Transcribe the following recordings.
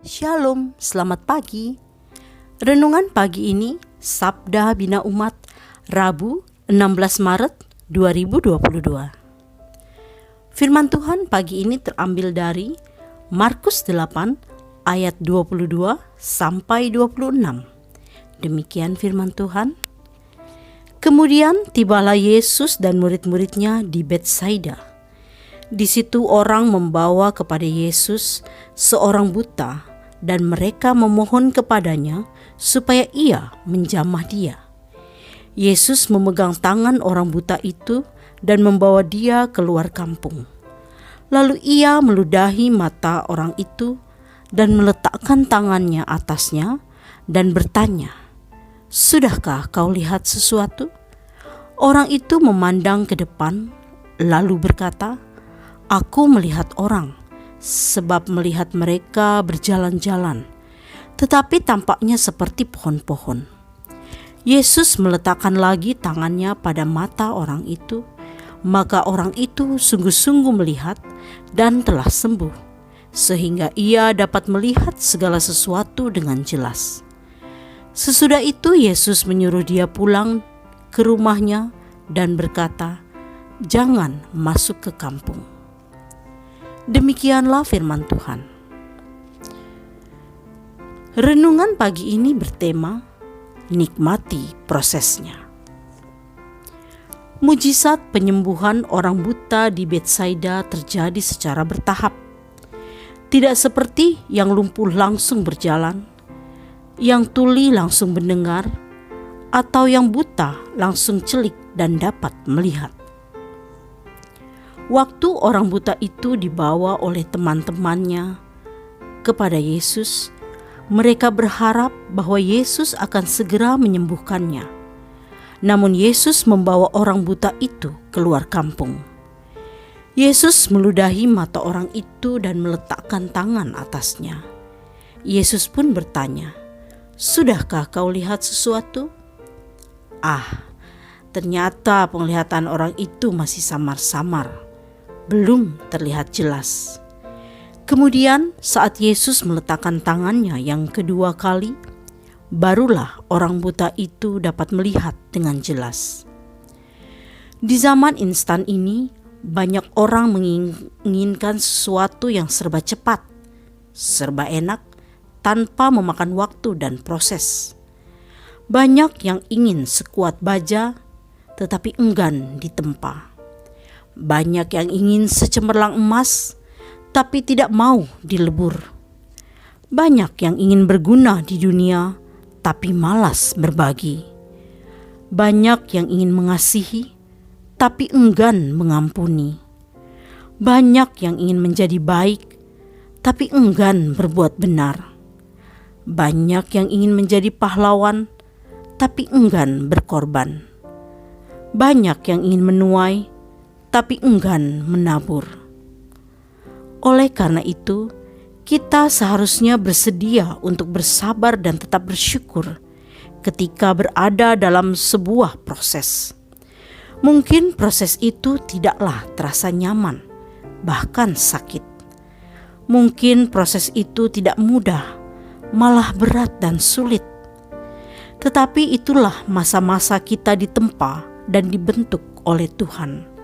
Shalom, selamat pagi. Renungan pagi ini, Sabda Bina Umat, Rabu 16 Maret 2022. Firman Tuhan pagi ini terambil dari Markus 8 ayat 22 sampai 26. Demikian firman Tuhan. Kemudian tibalah Yesus dan murid-muridnya di Betsaida. Di situ orang membawa kepada Yesus seorang buta, dan mereka memohon kepadanya supaya ia menjamah dia. Yesus memegang tangan orang buta itu dan membawa dia keluar kampung. Lalu ia meludahi mata orang itu dan meletakkan tangannya atasnya dan bertanya, "Sudahkah kau lihat sesuatu?" Orang itu memandang ke depan lalu berkata, "Aku melihat orang, sebab melihat mereka berjalan-jalan, tetapi tampaknya seperti pohon-pohon." Yesus meletakkan lagi tangannya pada mata orang itu, maka orang itu sungguh-sungguh melihat dan telah sembuh, sehingga ia dapat melihat segala sesuatu dengan jelas. Sesudah itu Yesus menyuruh dia pulang ke rumahnya dan berkata, "Jangan masuk ke kampung." Demikianlah firman Tuhan. Renungan pagi ini bertema nikmati prosesnya. Mujizat penyembuhan orang buta di Betsaida terjadi secara bertahap. Tidak seperti yang lumpuh langsung berjalan, yang tuli langsung mendengar, atau yang buta langsung celik dan dapat melihat. Waktu orang buta itu dibawa oleh teman-temannya kepada Yesus, mereka berharap bahwa Yesus akan segera menyembuhkannya. Namun Yesus membawa orang buta itu keluar kampung. Yesus meludahi mata orang itu dan meletakkan tangan atasnya. Yesus pun bertanya, "Sudahkah kau lihat sesuatu?" Ternyata penglihatan orang itu masih samar-samar, belum terlihat jelas. Kemudian saat Yesus meletakkan tangannya yang kedua kali, barulah orang buta itu dapat melihat dengan jelas. Di zaman instan ini, banyak orang menginginkan sesuatu yang serba cepat, serba enak, tanpa memakan waktu dan proses. Banyak yang ingin sekuat baja, tetapi enggan ditempa. Banyak yang ingin secemerlang emas, tapi tidak mau dilebur. Banyak yang ingin berguna di dunia, tapi malas berbagi. Banyak yang ingin mengasihi, tapi enggan mengampuni. Banyak yang ingin menjadi baik, tapi enggan berbuat benar. Banyak yang ingin menjadi pahlawan, tapi enggan berkorban. Banyak yang ingin menuai, tapi enggan menabur. Oleh karena itu, kita seharusnya bersedia untuk bersabar dan tetap bersyukur ketika berada dalam sebuah proses. Mungkin proses itu tidaklah terasa nyaman, bahkan sakit. Mungkin proses itu tidak mudah, malah berat dan sulit. Tetapi itulah masa-masa kita ditempa dan dibentuk oleh Tuhan.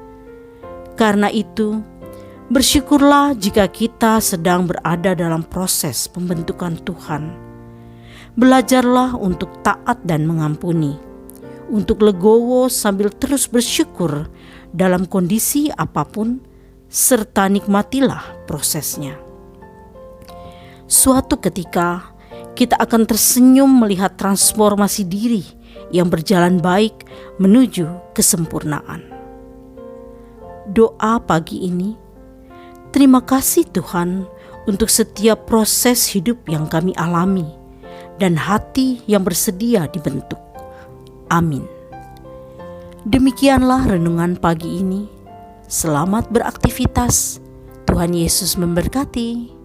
Karena itu, bersyukurlah jika kita sedang berada dalam proses pembentukan Tuhan. Belajarlah untuk taat dan mengampuni, untuk legowo sambil terus bersyukur dalam kondisi apapun, serta nikmatilah prosesnya. Suatu ketika, kita akan tersenyum melihat transformasi diri yang berjalan baik menuju kesempurnaan. Doa pagi ini, terima kasih Tuhan untuk setiap proses hidup yang kami alami dan hati yang bersedia dibentuk. Amin. Demikianlah renungan pagi ini. Selamat beraktivitas. Tuhan Yesus memberkati.